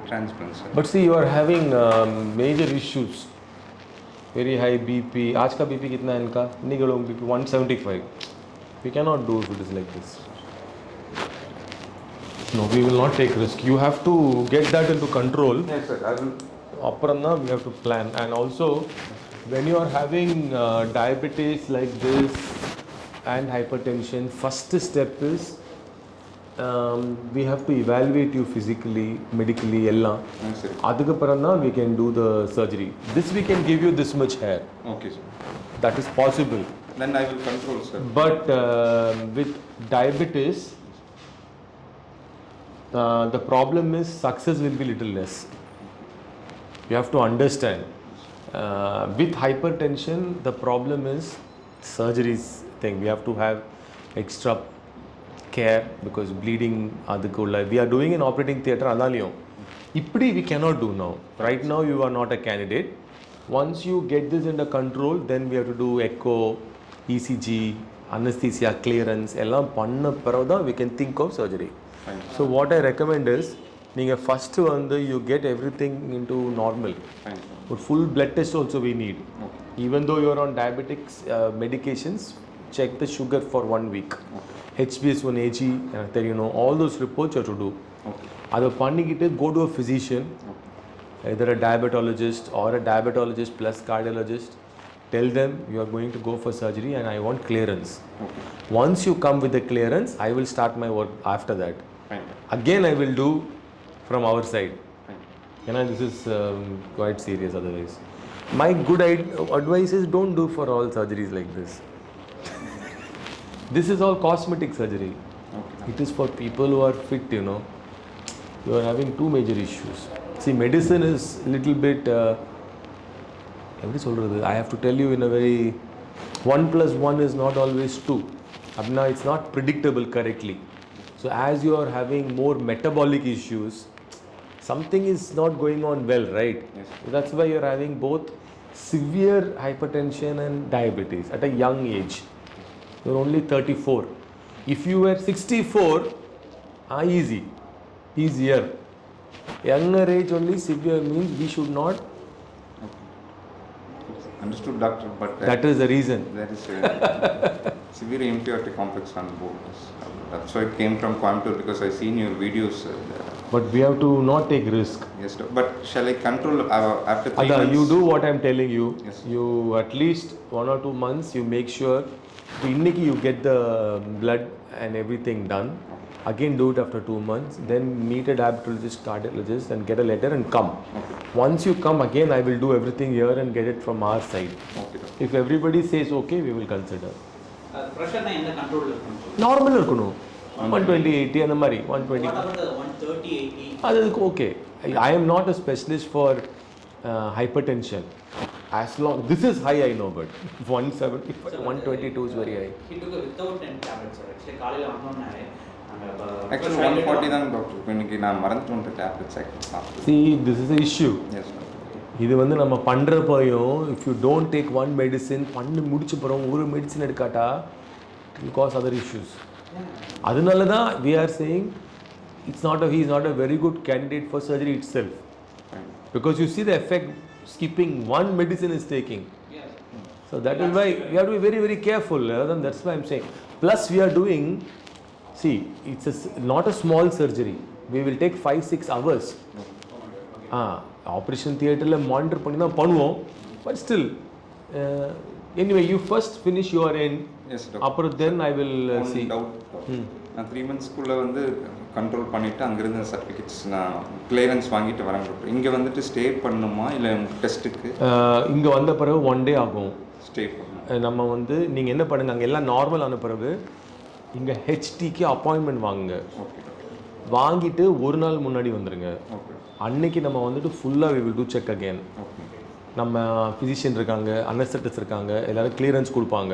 transplant, sir. But see, you are having major issues. Very high BP. आज का BP कितना है इनका? नहीं करो BP 175. We cannot do if it is like this. No, we will not take risk. You have to get that into control. Yes, sir. I will. Aparna, we have to plan. And also, when you are having diabetes like this and hypertension, first step is we have to evaluate you physically, medically, ella. Yes, sir. Adukapparanna we can do the surgery. This we can give you this much hair. Okay, sir. That is possible. Then I will control, sir. But with diabetes, the problem is success will be little less. You have to understand. With hypertension, the problem is surgeries thing. We have to have extra care because bleeding adukkulla. We are doing in operating theatre analyum. Ipdi we cannot do now. Right now you are not a candidate. Once you get this under control, then we have to do echo, ECG, anesthesia, clearance. Ellam panna piravada we can think of surgery. Fine. So what I recommend is, you first you get everything into normal. Fine. But full blood test also we need. Okay. Even though you are on diabetics medications, check the sugar for 1 week. Okay. HbS1 AG, all those reports you have to do. Okay. Adu pannikittu go to a physician, either a diabetologist or a diabetologist plus cardiologist. Tell them you are going to go for surgery and I want clearance. Okay. Once you come with the clearance, I will start my work after that. Fine. Again, I will do from our side. Fine. This is quite serious otherwise. My good advice is don't do for all surgeries like this. This is all cosmetic surgery. Okay. It is for people who are fit, You are having two major issues. See, medicine is little bit... I have to tell you in a very... 1 plus 1 is not always 2. Abna, it's not predictable correctly. So as you are having more metabolic issues, something is not going on well, right? Yes. So that's why you're having both severe hypertension and diabetes at a young age. You're only 34. If you were 64, easier. Younger age only severe means we should not. Understood, doctor, but That is the reason. there is severe inferiority complex on board. That's why I came from Coimbatore because I seen your videos. But we have to not take risk. Yes, doctor. But shall I control after 3 Ada, months? you do what I'm telling you. Yes. You at least 1 or 2 months you make sure inniki you get the blood and everything done. Again do it after 2 months. Then meet a diabetologist, cardiologist and get a letter and come. Okay. Once you come again, I will do everything here and get it from our side. Okay, doctor. If everybody says okay, we will consider. Pressure na enna control irukkum. Normal irukunu. 120, 80 and mari 120. What about the 130, 80? That is okay. I am not a specialist for hypertension. As long this is high, I know, but 170, 122 is very high. He took a without 10 tablets, sir. Actually, காலையில வந்தோம்னாலே Actually 140 தான் doctor. இன்னைக்கு நான் மறந்துட்டேன் tablets actually. See, this is the issue. Yes, sir. இது வந்து நம்ம பண்றப்பையும் if you don't take one medicine பண்ணி முடிச்ச பிறகு ஒரு medicine எடுக்காட்டா it will cause other issues. அதனால தான் we are saying he is not a very good candidate for surgery itself. Fine. Because you see the effect skipping one medicine is taking. Yes. So that is why we have to be very, very careful. That's why I'm saying. Plus we are doing, see, it's not a small surgery. We will take 5-6 hours. Operation theatre la monitor panni dhaan pannuvom, but still anyway you first finish your end. Yes, doctor. Apart then I will see. Doubt. நான் 3 months குள்ள வந்து control பண்ணிட்டு அங்க இருந்த certificates நான் clearance வாங்கிட்டு வரேன் doctor. இங்க வந்துட்டு ஸ்டே பண்ணணுமா இல்ல டெஸ்ட்டுக்கு? இங்க வந்த பிறகு 1 day ஆகும். ஸ்டே பண்ணணும். நம்ம வந்து நீங்க என்ன பண்ணுங்க, அங்க எல்லாம் நார்மல் ஆன பிறகு இங்க ஹெச்டிக்கு அப்பாயின்மெண்ட் வாங்குங்க. ஓகே. வாங்கிட்டு ஒரு நாள் முன்னாடி வந்துருங்க. ஓகே. அன்னைக்கு நம்ம வந்துட்டு ஃபுல்லாக we will do check again. Okay. நம்ம ஃபிசிஷியன் இருக்காங்க, அனஸ்தட்டிஸ்ட் இருக்காங்க, எல்லாரும் கிளியரன்ஸ் கொடுப்பாங்க.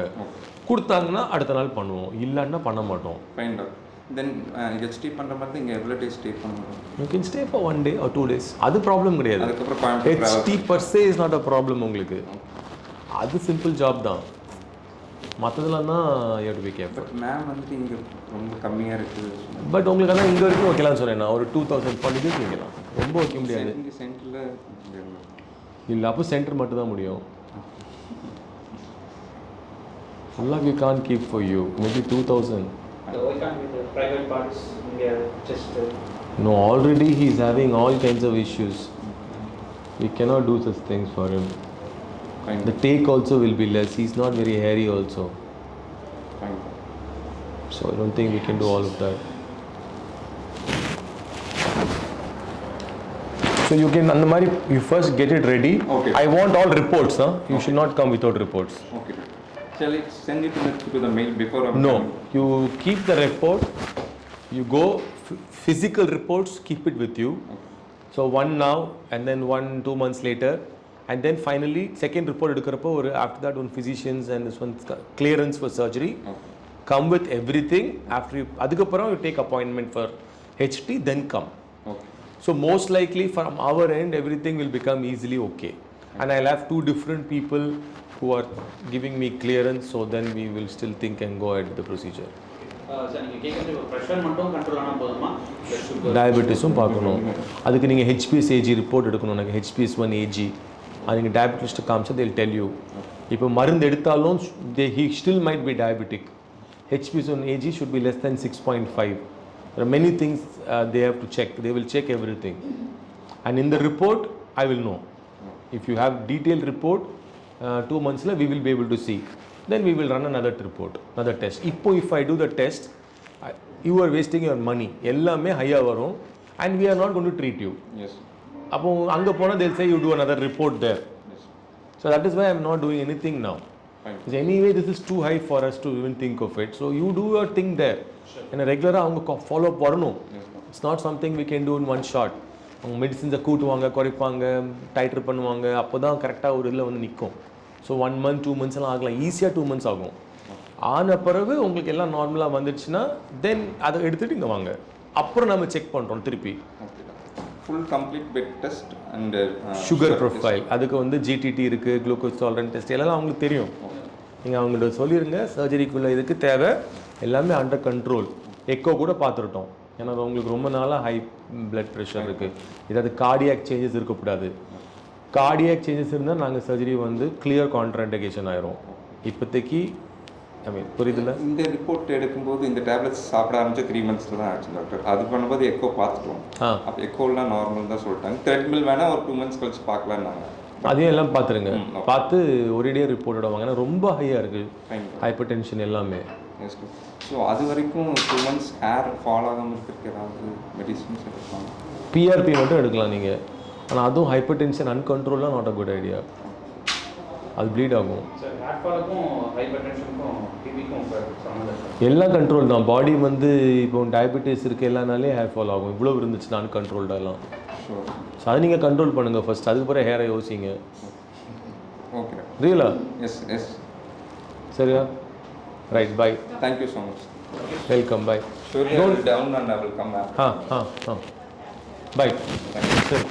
கொடுத்தாங்கன்னா அடுத்த நாள் பண்ணுவோம், இல்லைன்னா பண்ண மாட்டோம். Fine doctor. தென் ஹெச்டி பண்ணுற மாதிரி இங்கே எவ்வளோ டேஸ் ஸ்டே பண்ணணும்? You can stay for 1 day or 2 days. அது ப்ராப்ளம் கிடையாது. அதுக்கப்புறம் HD per se is not a problem உங்களுக்கு. அது சிம்பிள் ஜாப் தான். மற்றதுலாம் தான் you have to be careful. But ma'am வந்துட்டு இங்கே ரொம்ப கம்மியாக இருக்குது. பட் உங்களுக்கு அதான் இங்கே வரைக்கும் வைக்கலாம்னு சொன்னேன் நான். ஒரு 2000 பண்ணிட்டு வைக்கலாம். ரொம்ப வைக்க முடியாது. இங்கே சென்டரில் இல்லை, அப்போ சென்டர் மட்டும் தான் முடியும். ஃபுல்லாக we can't keep for you, maybe 2000. So why can't we do private parts இங்கே just No, already he is having all kinds of issues. We cannot do such things for him. Fine. The take also will be less. He is not very hairy also. Fine. So I don't think we can do all of that. So you can, அந்த மாதிரி you first get it ready. Okay. I want all reports, huh? You should not come without reports. Okay. Shall I send it to the mail before? No, you keep the report. You go physical reports, keep it with you. Okay. So one now, and then 1-2 months later, and then finally second report எடுக்கிறப்போ ஒரு after that one physicians and this one clearance for surgery. Okay. Come with everything. After you, அதுக்கப்புறம் you take appointment for HT, then come. Okay. So most likely from our end everything will become easily okay. And I'll have 2 different people who are giving me clearance, so then we will still think and go ahead with the procedure. Sir நீங்கள் கேட்குறது pressure மட்டும் control ஆனால் போதுமா? டயபெட்டிஸும் பார்க்கணும். அதுக்கு நீங்கள் HPS AG report எடுக்கணும். எனக்கு ஹெச்பிஎஸ் 1 ஏஜி அது நீங்கள் டயபெட்டிஸ்ட்டு காமிச்சா they'll tell you. இப்போ மருந்து எடுத்தாலும் he still might be diabetic. HbA1c AG should be less than 6.5. There are many things they have to check. They will check everything. And in the report, I will know. If you have detailed report, 2 months later, we will be able to see. Then we will run another report, another test. If I do the test, you are wasting your money. எல்லாமே ஹையா வரும். And we are not going to treat you. Yes. அப்போ அங்கே போனால் they'll say you do another report there. Yes. So that is why I am not doing anything now. Fine. Because anyway, this is too high for us to even think of it. So you do your thing there. And ரெகுலராக அவங்க follow up வரணும். Yes. It's not something we can do in one shot. அவங்க மெடிசின்ஸை கூட்டுவாங்க, குறைப்பாங்க, titre பண்ணுவாங்க, அப்போ தான் கரெக்டாக ஒரு இதில் வந்து நிற்கும். ஸோ 1 month 2 months எல்லாம் ஆகலாம். ஈஸியாக 2 months ஆகும். ஆன பிறகு உங்களுக்கு எல்லாம் நார்மலாக வந்துடுச்சுன்னா தென் அதை எடுத்துகிட்டு இங்கே வாங்க. அப்புறம் நம்ம செக் பண்ணுறோம் திருப்பி. Full complete bed test and sugar profile, அதுக்கு வந்து GTT இருக்குது, குளுக்கோஸ் டாலரன்ட் டெஸ்ட் எல்லாம் அவங்களுக்கு தெரியும். நீங்கள் அவங்கள்ட்ட சொல்லிடுங்க சர்ஜரிக்குள்ளே இதுக்கு தேவை, எல்லாமே அண்டர் கண்ட்ரோல். எக்கோ கூட பார்த்துருட்டோம். ஏன்னா உங்களுக்கு ரொம்ப நாளாக ஹை பிளட் ப்ரெஷர் இருக்குது. ஏதாவது கார்டியாக் சேஞ்சஸ் இருக்கக்கூடாது. கார்டியாக் சேஞ்சஸ் இருந்தால் நாங்கள் சர்ஜரி வந்து கிளியர் கான்ட்ராண்டிகேஷன் ஆயிரும். இப்போதைக்கு புரியுதுல்ல? இந்த ரிப்போர்ட் எடுக்கும்போது இந்த டேப்லெட்ஸ் சாப்பிட ஆரம்பிச்சு 3 months தான் ஆச்சு டாக்டர். அது பண்ணும்போது எக்கோ பார்த்துட்டோம். அப்போ எக்கோலாம் நார்மல் தான் சொல்லிட்டாங்க. த்ரெட்மில் வேணால் ஒரு 2 months கழிச்சு பார்க்கலான்னாங்க. அதையும் எல்லாம் பார்த்துருங்க. பார்த்து ஒரேடியாக ரிப்போர்ட்டோட வாங்க. ஏன்னா ரொம்ப ஹையாக இருக்குது ஹைப்பர் டென்ஷன் எல்லாமே. ஸோ அது வரைக்கும் 2 months ஹேர் ஃபால் ஆகாமல் இருக்கிறதுக்கு ஏதாவது மெடிசன்ஸ் எடுப்பாங்க? PRP மட்டும் எடுக்கலாம் நீங்கள். ஆனால் அதுவும் ஹைப்பர் டென்ஷன் அன்கண்ட்ரோலாக நாட் அ குட் ஐடியா. அது ப்ளீட் ஆகும். எல்லாம் கண்ட்ரோல் தான். பாடி வந்து இப்போ டயபெட்டிஸ் இருக்குது எல்லானாலே ஹேர் ஃபால் ஆகும். இவ்வளோ இருந்துச்சுன்னா அன்கண்ட்ரோல்டெல்லாம். ஸோ அதை நீங்கள் கண்ட்ரோல் பண்ணுங்கள் ஃபர்ஸ்ட். அதுக்கப்புறம் ஹேரை யோசிங்க. ஓகே. ரியலா? Yes yes. சரியா? Right, bye. Thank you so much. Welcome, bye. Surely I will down and I will come back. Bye. Thank you. சரி.